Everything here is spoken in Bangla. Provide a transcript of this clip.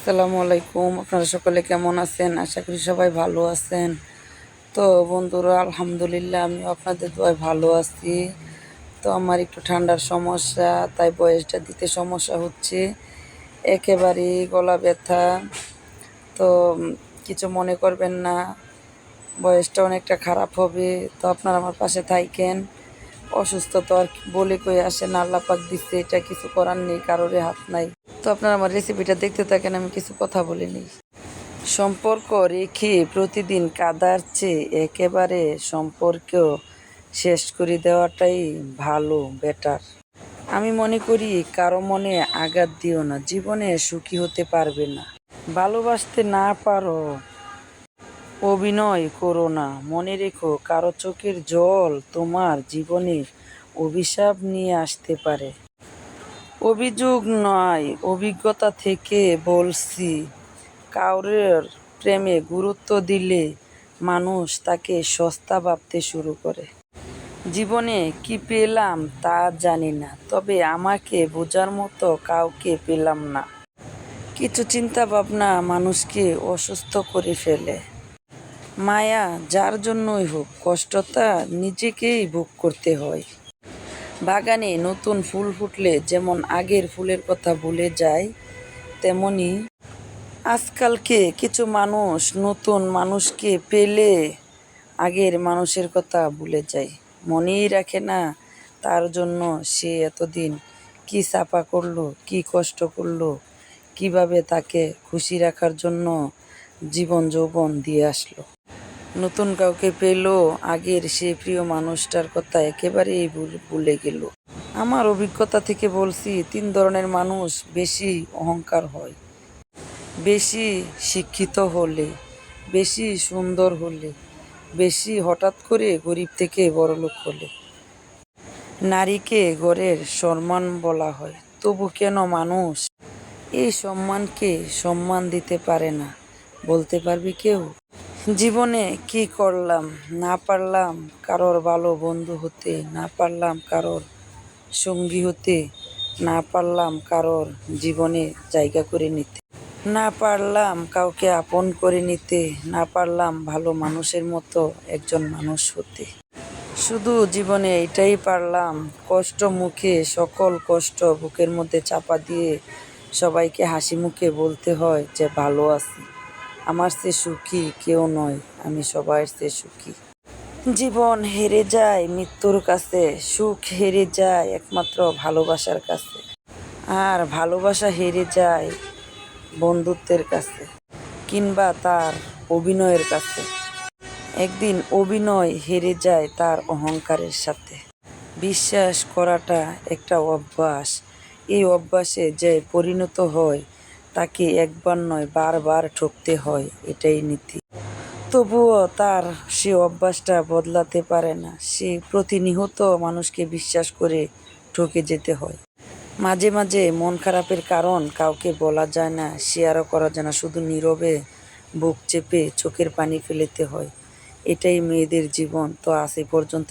আসসালামু আলাইকুম। আপনারা সকলে কেমন আছেন? আশা করি সবাই ভালো আছেন। তো বন্ধুরা, আলহামদুলিল্লাহ আমিও আপনাদের দোয়ায় ভালো আছি। তো আমার একটু ঠান্ডার সমস্যা, তাই ভয়েসটা দিতে সমস্যা হচ্ছে। একেবারেই গলা ব্যথা। তো কিছু মনে করবেন না, ভয়েসটা অনেকটা খারাপ হবে। তো আপনারা আমার পাশে থাকেন। অসুস্থ তো আর বলে কই আসে না, আল্লাহ পাক দিচ্ছে, এটা কিছু করার নেই, কারোরই হাত নাই। তো আপনারা আমার রেসিপিটা দেখতে থাকেন, আমি কিছু কথা বলে নিই। সম্পর্ক রেখে প্রতিদিন কাঁদার চেয়ে একেবারে সম্পর্ক শেষ করে দেওয়াটাই ভালো, বেটার। আমি মনে করি কারো মনে আঘাত দিও না, জীবনে সুখী হতে পারবে না। ভালোবাসতে না পারো, অভিনয় করো না। মনে রেখো, কারো চোখের জল তোমার জীবনে অভিশাপ নিয়ে আসতে পারে। অভিযোগ নয়, অভিজ্ঞতা থেকে বলছি। কাউরের প্রেমে গুরুত্ব দিলে মানুষ তাকে সস্তা ভাবতে শুরু করে। জীবনে কি পেলাম তা জানি না, তবে আমাকে বোঝার মতো কাউকে পেলাম না। কিছু চিন্তা ভাবনা মানুষকে অসুস্থ করে ফেলে। মায়া যার জন্যই হোক, কষ্টটা নিজেকেই ভোগ করতে হয়। বাগানে নতুন ফুল ফুটলে যেমন আগের ফুলের কথা ভুলে যায়, তেমনি আজকালকে কিছু মানুষ নতুন মানুষকে পেলে আগের মানুষের কথা ভুলে যায়। মনেই রাখে না তার জন্য সে এতদিন কি চাপা করলো, কি কষ্ট করলো, কিভাবে তাকে খুশি রাখার জন্য জীবন যৌবন দিয়ে আসলো। নতুন কাউকে পেলো, আগের সে প্রিয় মানুষটার কথা একেবারেই ভুলে গেল। আমার অভিজ্ঞতা থেকে বলছি, 3 ধরনের মানুষ বেশি অহংকার হয়। বেশি শিক্ষিত হলে, বেশি সুন্দর হলে, বেশি হঠাৎ করে গরিব থেকে বড়লোক হলে। নারীকে ঘরের সম্মান বলা হয়, তবু কেন মানুষ এই সম্মানকে সম্মান দিতে পারে না, বলতে পারবে কেউ? জীবনে কি করলাম? না পারলাম কারোর ভালো বন্ধু হতে, না পারলাম কারোর সঙ্গী হতে, না পারলাম কারোর জীবনে জায়গা করে নিতে, না পারলাম কাউকে আপন করে নিতে, না পারলাম ভালো মানুষের মতো একজন মানুষ হতে। শুধু জীবনে এটাই পারলাম, কষ্ট মুখে সকল কষ্ট বুকের মধ্যে চাপা দিয়ে সবাইকে হাসি মুখে বলতে হয় যে ভালো আছি। আমার চেয়ে সুখী কেউ নয়, আমি সবার চেয়ে সুখী। জীবন হেরে যায় মৃত্যুর কাছে, সুখ হেরে যায় একমাত্র ভালোবাসার কাছে, আর ভালোবাসা হেরে যায় বন্ধুত্বের কাছে, কিংবা তার অভিনয়ের কাছে। একদিন অভিনয় হেরে যায় তার অহংকারের সাথে। বিশ্বাস করাটা একটা অভ্যাস। এই অভ্যাসে যে পরিণত হয় তাকে একবার নয় বারবার ঠকতে হয়, এটাই নীতি। তবুও তার সে অভ্যাসটা বদলাতে পারে না, সে প্রতিনিয়ত মানুষকে বিশ্বাস করে ঠকে যেতে হয়। মাঝে মাঝে মন খারাপের কারণ কাউকে বলা যায় না, শেয়ারও করা যায় না, শুধু নীরবে বুক চেপে চোখের পানি ফেলতে হয়। এটাই মেয়েদের জীবন। তো আজ এ পর্যন্ত।